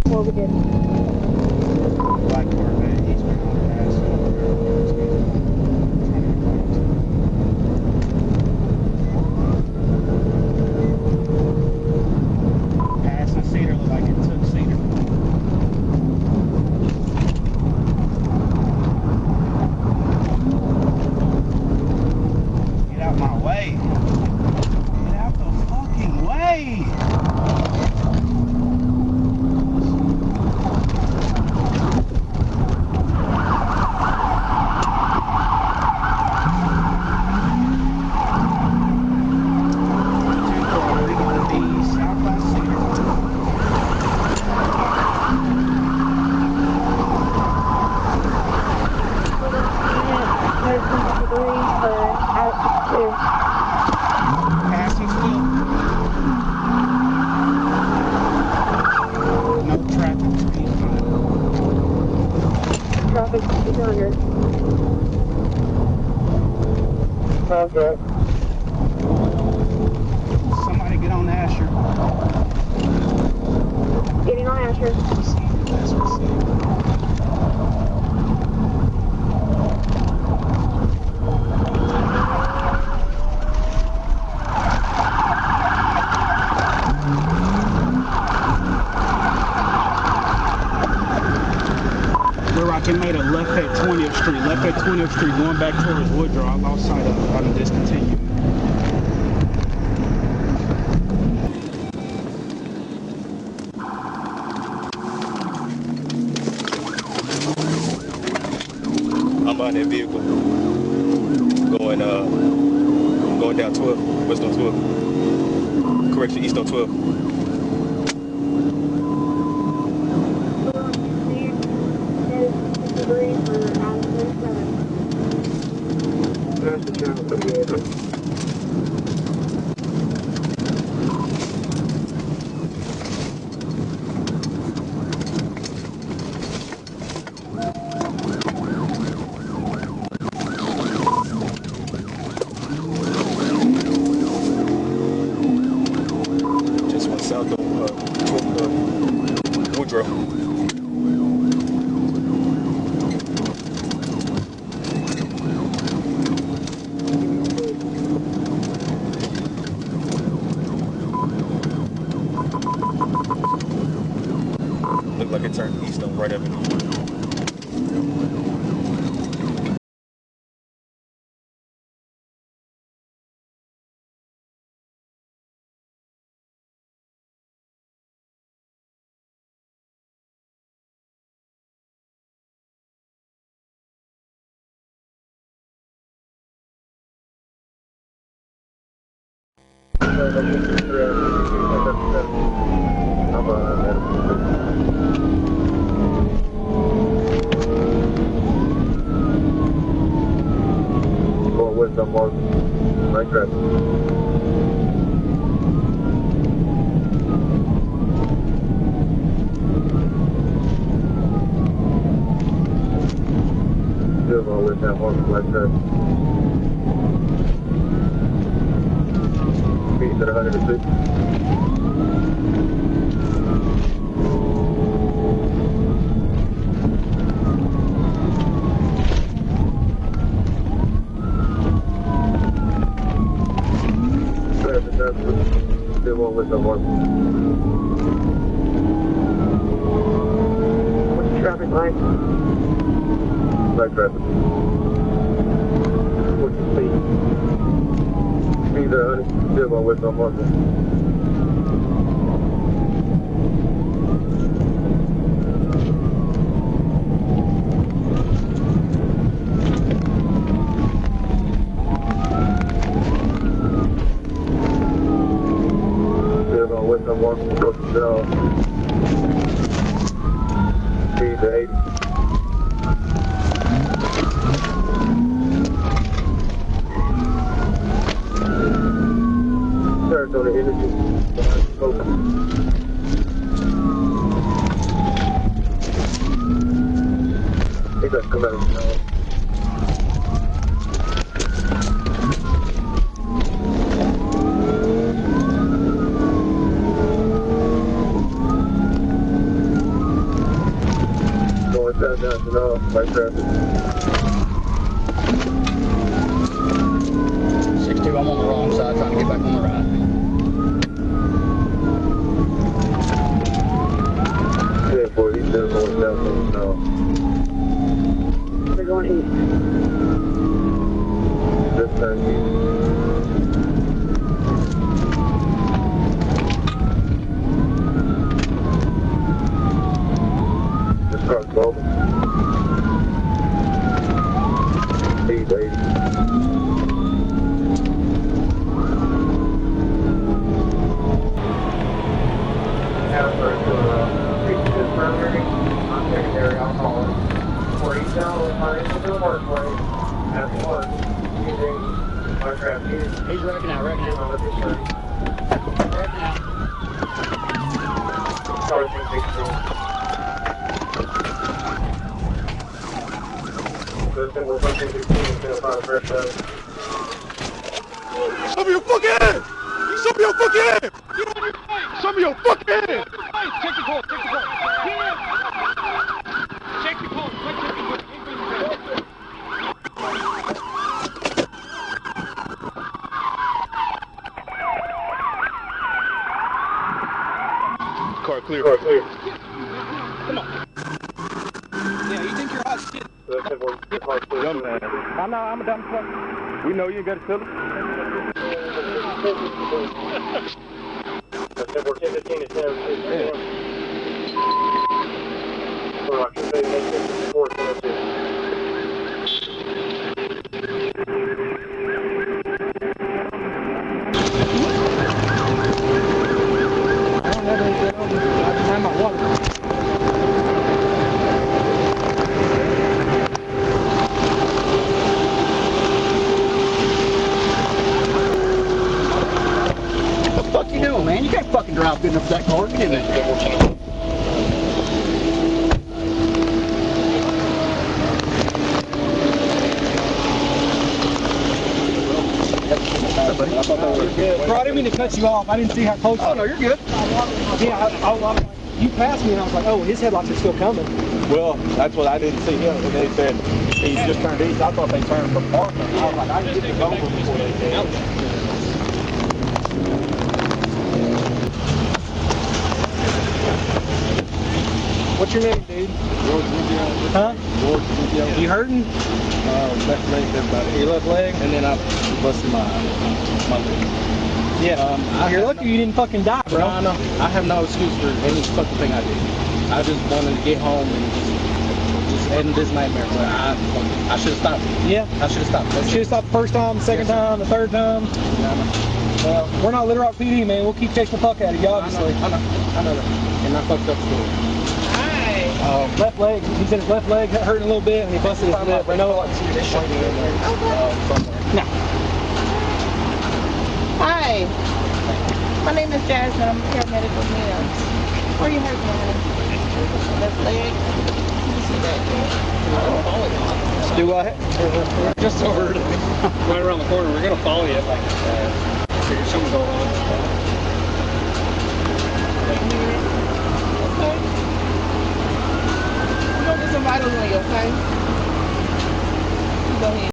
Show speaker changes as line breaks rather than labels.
What we did.
Black Corvette, eastbound, past passing Cedar, looked like it took Cedar. Get out my way. Get out the fucking way. Passing still. No traffic.
Traffic 200.
Okay.
Somebody get on Asher.
Getting on Asher.
That's what's up. I made a left at 20th Street. Left at 20th Street, going back towards Woodrow. I lost sight of it. I done discontinued.
I'm behind that vehicle. Going down 12, west on 12. Correction, east on 12.
There's the channel for the other.
Just went south of Woodrow. Looked like it turned east on Right Avenue.
Going west on Mark. Right track. Still going west on Mark. Right track. Speed at 106. Still going west on Mark.
What's the traffic like?
Right traffic. What's the speed? Speed at 100. Still going west on Mark. West on Mark, approach the down. Speed to 80. Turns on the energy behind the scope. He doesn't come out of the town. southbound, no, light traffic.
6-2, I'm on the wrong side, trying to get back on the right.
Yeah, boy, he's still going southbound, no.
We're going east.
This time, this car's global. Speed 80.
I'm secondary, I'll call it. For eastbound, we'll find it to the workplace. At work, using my traffic.
He's wrecking out, wrecking out. Wrecking out.
Sorry, 16. Listen, we're pushing 16 to find a fresh out.
Show me your fucking head! You show me your fucking head! Show me your fucking head!
Take the call, take the call. Take the call, quick, quick, quick.
Car clear.
Car clear.
Come on. Yeah, you think you're hot shit.
Listen, we're car clear.
Dumb man.
I know, I'm a dumb fuck.
We know you ain't got to tell us.
Listen, we're 10-15 to 10. All right, you're saying that's 54, 10-2.
What the fuck you doing, man? You can't fucking drive good enough for that car. Get in there.
Bro, I didn't mean to cut you off. I didn't see how close.
Oh, no, you're good.
Yeah, you passed me and I was like, oh, his headlights are still coming.
Well, that's what I didn't see him. And they said he just turned east. I thought they turned from Parker. I was like, I can get the over before they did.
What's your name, dude? Huh? You hurting?
Left leg, everybody.
Your left leg?
And then I busted my leg.
Yeah. You're lucky you didn't fucking die, bro.
No, I have no excuse for any fucking thing I did. I just wanted to get home and just end this nightmare. But I should have stopped.
Yeah.
I should have stopped.
Should have stopped the first time, the second time, the third time. Well, we're not Little Rock PD, man. We'll keep chasing the fuck out of you, obviously.
I know that. And I fucked up school.
Left leg. He said his left leg hurting a little bit and he busted his lip. I know. No.
Hi, my name is Jasmine. I'm a paramedic with NIMS. Where are you hurting at? Left leg. Can you see that?
Do I? Just over right around the corner. We're gonna follow you. Figure something's going on.
Okay. We're gonna get some vitals on you, okay? Go ahead.